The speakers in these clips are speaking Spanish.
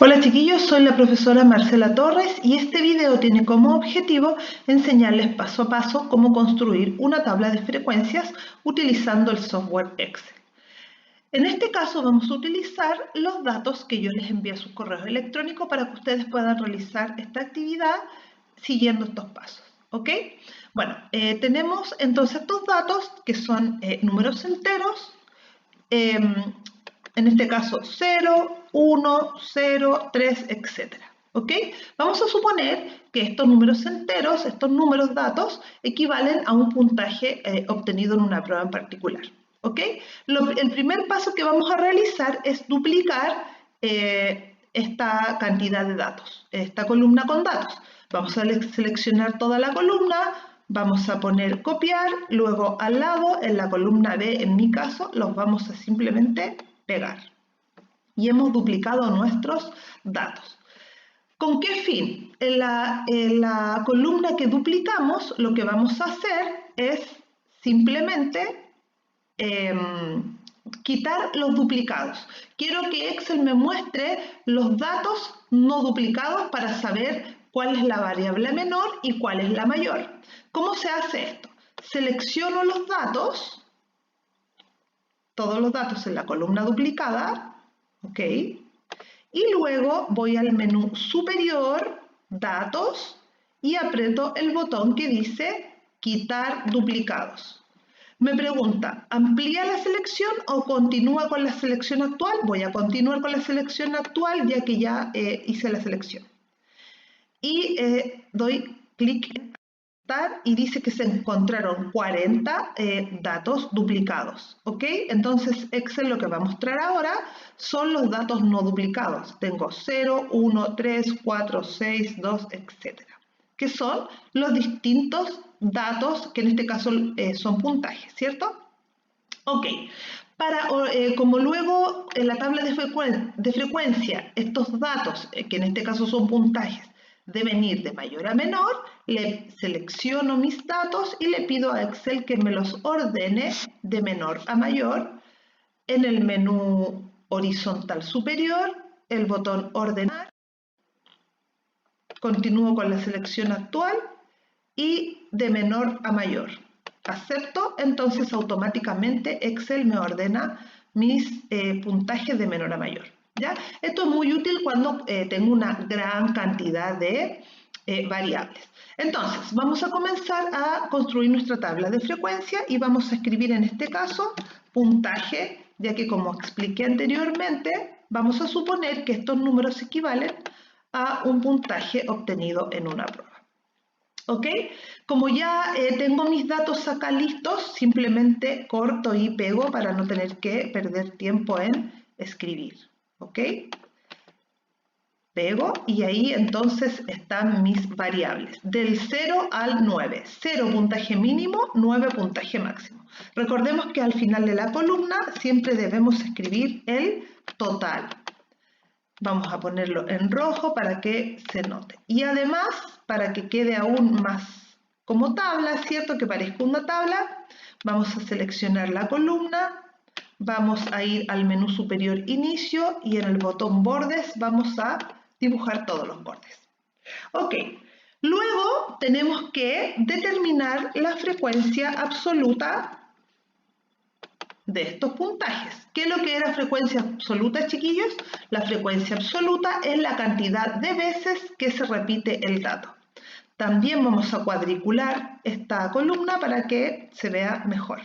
Hola chiquillos, soy la profesora Marcela Torres y este video tiene como objetivo enseñarles paso a paso cómo construir una tabla de frecuencias utilizando el software Excel. En este caso vamos a utilizar los datos que yo les envío a sus correos electrónicos para que ustedes puedan realizar esta actividad siguiendo estos pasos, ¿ok? Bueno, tenemos entonces estos datos que son números enteros, en este caso 0, 1, 0, 3, etc. ¿Ok? Vamos a suponer que estos números enteros, estos números datos, equivalen a un puntaje obtenido en una prueba en particular. ¿Ok? El primer paso que vamos a realizar es duplicar esta cantidad de datos, esta columna con datos. Vamos a seleccionar toda la columna, vamos a poner copiar, luego al lado, en la columna B, en mi caso, los vamos a simplemente pegar. Y hemos duplicado nuestros datos. ¿Con qué fin? En la columna que duplicamos, lo que vamos a hacer es simplemente quitar los duplicados. Quiero que Excel me muestre los datos no duplicados para saber cuál es la variable menor y cuál es la mayor. ¿Cómo se hace esto? Selecciono los datos, todos los datos en la columna duplicada, ¿ok? Y luego voy al menú superior, datos, y aprieto el botón que dice quitar duplicados. Me pregunta, ¿amplía la selección o continúa con la selección actual? Voy a continuar con la selección actual ya que ya hice la selección. Y doy clic en aceptar y dice que se encontraron 40 datos duplicados. ¿Ok? Entonces Excel lo que va a mostrar ahora son los datos no duplicados. Tengo 0, 1, 3, 4, 6, 2, etc. Que son los distintos datos que en este caso son puntajes, ¿cierto? Ok, como luego en la tabla de frecuencia estos datos, que en este caso son puntajes, deben ir de mayor a menor, le selecciono mis datos y le pido a Excel que me los ordene de menor a mayor. En el menú horizontal superior, el botón ordenar, continúo con la selección actual y de menor a mayor. Acepto, entonces automáticamente Excel me ordena mis puntajes de menor a mayor. ¿Ya? Esto es muy útil cuando tengo una gran cantidad de variables. Entonces, vamos a comenzar a construir nuestra tabla de frecuencia y vamos a escribir en este caso puntaje, ya que como expliqué anteriormente, vamos a suponer que estos números equivalen a un puntaje obtenido en una prueba. ¿Ok? Como ya tengo mis datos acá listos, simplemente corto y pego para no tener que perder tiempo en escribir. ¿Ok? Pego y ahí entonces están mis variables. Del 0 al 9. 0 puntaje mínimo, 9 puntaje máximo. Recordemos que al final de la columna siempre debemos escribir el total. Vamos a ponerlo en rojo para que se note. Y además, para que quede aún más como tabla, ¿cierto? Que parezca una tabla, vamos a seleccionar la columna, vamos a ir al menú superior inicio y en el botón bordes vamos a dibujar todos los bordes. Ok, luego tenemos que determinar la frecuencia absoluta de estos puntajes. ¿Qué es lo que era frecuencia absoluta, chiquillos? La frecuencia absoluta es la cantidad de veces que se repite el dato. También vamos a cuadricular esta columna para que se vea mejor.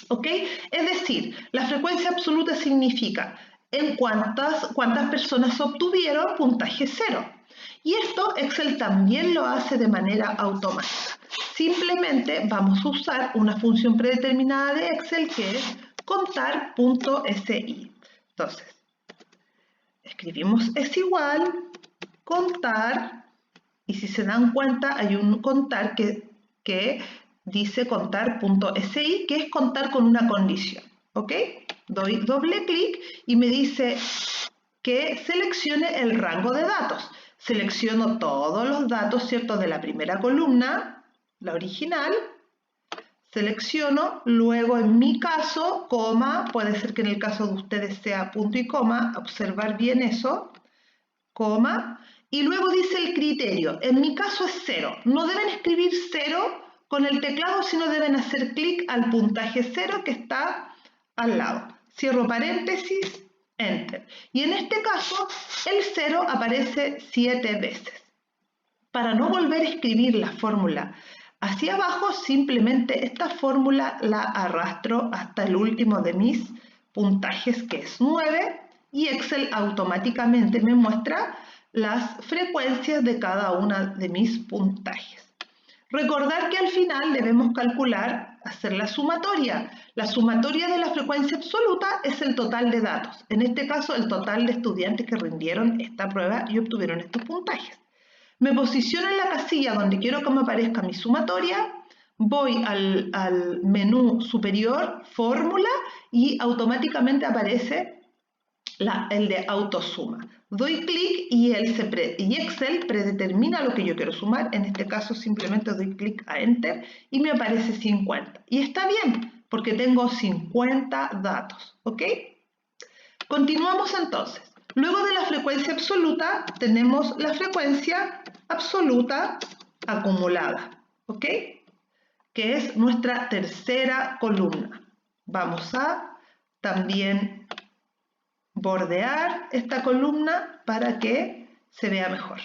¿Ok? Es decir, la frecuencia absoluta significa en cuántas personas obtuvieron puntaje 0. Y esto Excel también lo hace de manera automática. Simplemente vamos a usar una función predeterminada de Excel que es contar.si. Entonces, escribimos es igual, contar, y si se dan cuenta hay un contar que dice contar.si, que es contar con una condición. ¿Ok? Doy doble clic y me dice que seleccione el rango de datos. Selecciono todos los datos, ¿cierto?, de la primera columna, la original. Selecciono, luego en mi caso, coma, puede ser que en el caso de ustedes sea punto y coma, observar bien eso. coma, y luego dice el criterio. En mi caso es 0. No deben escribir 0 con el teclado, sino deben hacer clic al puntaje 0 que está al lado. Cierro paréntesis, enter. Y en este caso, el 0 aparece 7 veces. Para no volver a escribir la fórmula hacia abajo, simplemente esta fórmula la arrastro hasta el último de mis puntajes, que es 9, y Excel automáticamente me muestra las frecuencias de cada una de mis puntajes. Recordar que al final debemos calcular, hacer la sumatoria. La sumatoria de la frecuencia absoluta es el total de datos. En este caso, el total de estudiantes que rindieron esta prueba y obtuvieron estos puntajes. Me posiciono en la casilla donde quiero que me aparezca mi sumatoria, voy al menú superior, fórmula, y automáticamente aparece el de autosuma. Doy clic y Excel predetermina lo que yo quiero sumar. En este caso simplemente doy clic a Enter y me aparece 50. Y está bien, porque tengo 50 datos, ¿ok? Continuamos entonces. Luego de la frecuencia absoluta, tenemos la frecuencia absoluta acumulada, ¿ok? Que es nuestra tercera columna. Vamos a también bordear esta columna para que se vea mejor.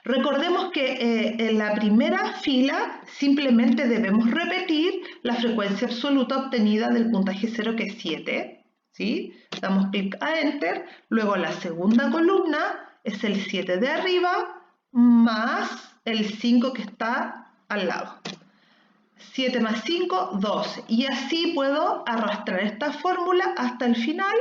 Recordemos que en la primera fila simplemente debemos repetir la frecuencia absoluta obtenida del puntaje 0, que es 7. ¿Sí? Damos clic a Enter, luego la segunda columna es el 7 de arriba más el 5 que está al lado. 7 más 5, 12. Y así puedo arrastrar esta fórmula hasta el final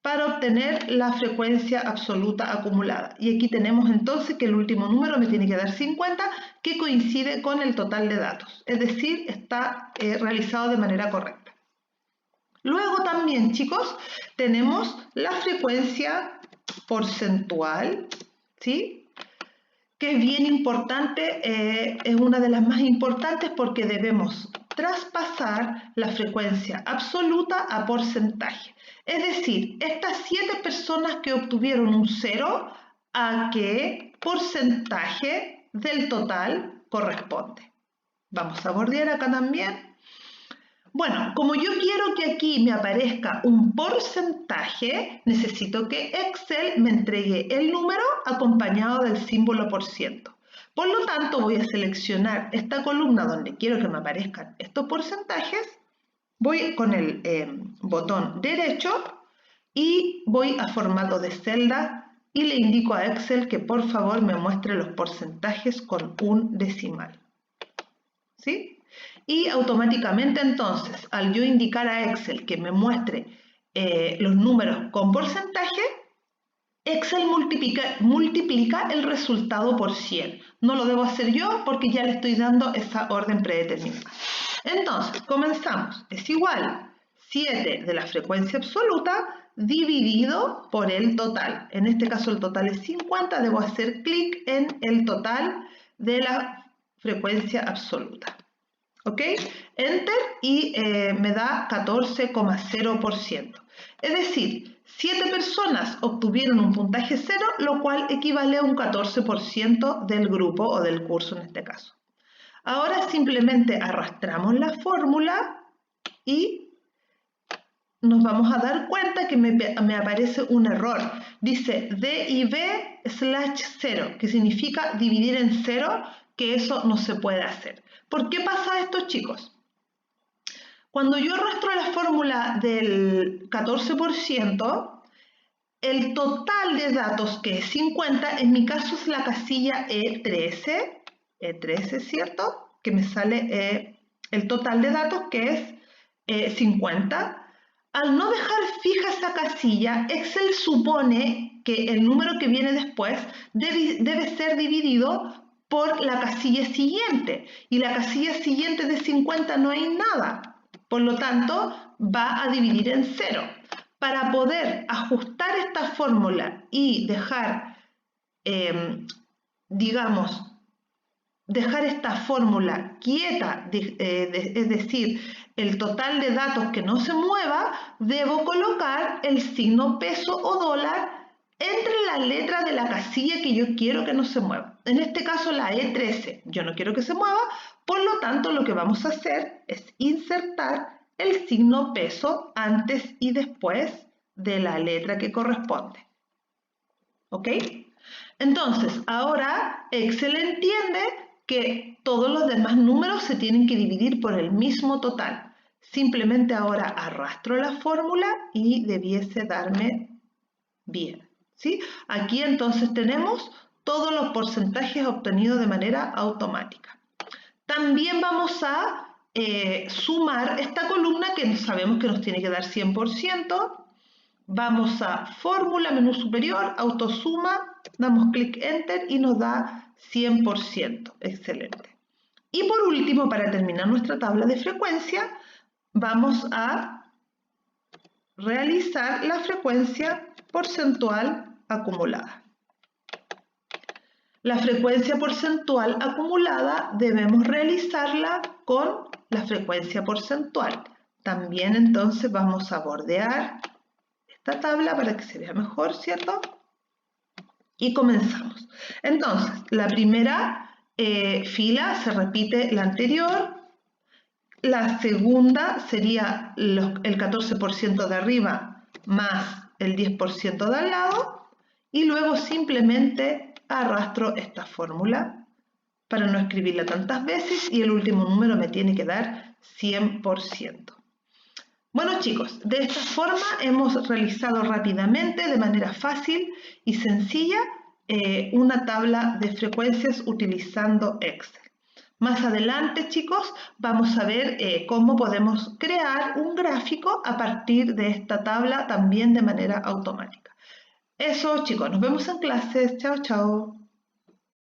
para obtener la frecuencia absoluta acumulada. Y aquí tenemos entonces que el último número me tiene que dar 50, que coincide con el total de datos. Es decir, está realizado de manera correcta. Luego también, chicos, tenemos la frecuencia porcentual, ¿sí? Que es bien importante, es una de las más importantes porque debemos traspasar la frecuencia absoluta a porcentaje. Es decir, estas 7 personas que obtuvieron un 0, ¿a qué porcentaje del total corresponde? Vamos a bordear acá también. Bueno, como yo quiero que aquí me aparezca un porcentaje, necesito que Excel me entregue el número acompañado del símbolo por ciento. Por lo tanto, voy a seleccionar esta columna donde quiero que me aparezcan estos porcentajes, voy con el botón derecho y voy a formato de celda y le indico a Excel que por favor me muestre los porcentajes con un decimal. ¿Sí? Y automáticamente entonces, al yo indicar a Excel que me muestre los números con porcentaje, Excel multiplica el resultado por 100. No lo debo hacer yo porque ya le estoy dando esa orden predeterminada. Entonces, comenzamos. Es igual 7 de la frecuencia absoluta dividido por el total. En este caso el total es 50. Debo hacer clic en el total de la frecuencia absoluta. ¿Ok? Enter y me da 14,0%. Es decir, 7 personas obtuvieron un puntaje 0, lo cual equivale a un 14% del grupo o del curso en este caso. Ahora simplemente arrastramos la fórmula y nos vamos a dar cuenta que me aparece un error. Dice DIV/0, que significa dividir en 0, que eso no se puede hacer. ¿Por qué pasa esto, chicos? Cuando yo arrastro la fórmula del 14%, el total de datos, que es 50, en mi caso es la casilla E13, ¿cierto? Que me sale el total de datos, que es 50. Al no dejar fija esa casilla, Excel supone que el número que viene después debe ser dividido por la casilla siguiente. Y la casilla siguiente de 50 no hay nada. Por lo tanto, va a dividir en 0. Para poder ajustar esta fórmula y dejar, dejar esta fórmula quieta, es decir, el total de datos que no se mueva, debo colocar el signo peso o dólar entre la letra de la casilla que yo quiero que no se mueva. En este caso la E13, yo no quiero que se mueva, por lo tanto lo que vamos a hacer es insertar el signo peso antes y después de la letra que corresponde. ¿Ok? Entonces, ahora Excel entiende que todos los demás números se tienen que dividir por el mismo total. Simplemente ahora arrastro la fórmula y debiese darme bien. ¿Sí? Aquí entonces tenemos todos los porcentajes obtenidos de manera automática. También vamos a sumar esta columna que sabemos que nos tiene que dar 100%. Vamos a fórmula, menú superior, autosuma, damos clic enter y nos da 100%. Excelente. Y por último, para terminar nuestra tabla de frecuencia, vamos a realizar la frecuencia porcentual acumulada. La frecuencia porcentual acumulada debemos realizarla con la frecuencia porcentual. También entonces vamos a bordear esta tabla para que se vea mejor, ¿cierto? Y comenzamos. Entonces, la primera fila se repite la anterior. La segunda sería el 14% de arriba más el 10% de al lado. Y luego simplemente arrastro esta fórmula para no escribirla tantas veces y el último número me tiene que dar 100%. Bueno chicos, de esta forma hemos realizado rápidamente, de manera fácil y sencilla, una tabla de frecuencias utilizando Excel. Más adelante chicos, vamos a ver cómo podemos crear un gráfico a partir de esta tabla también de manera automática. Eso chicos, nos vemos en clases. Chao, chao.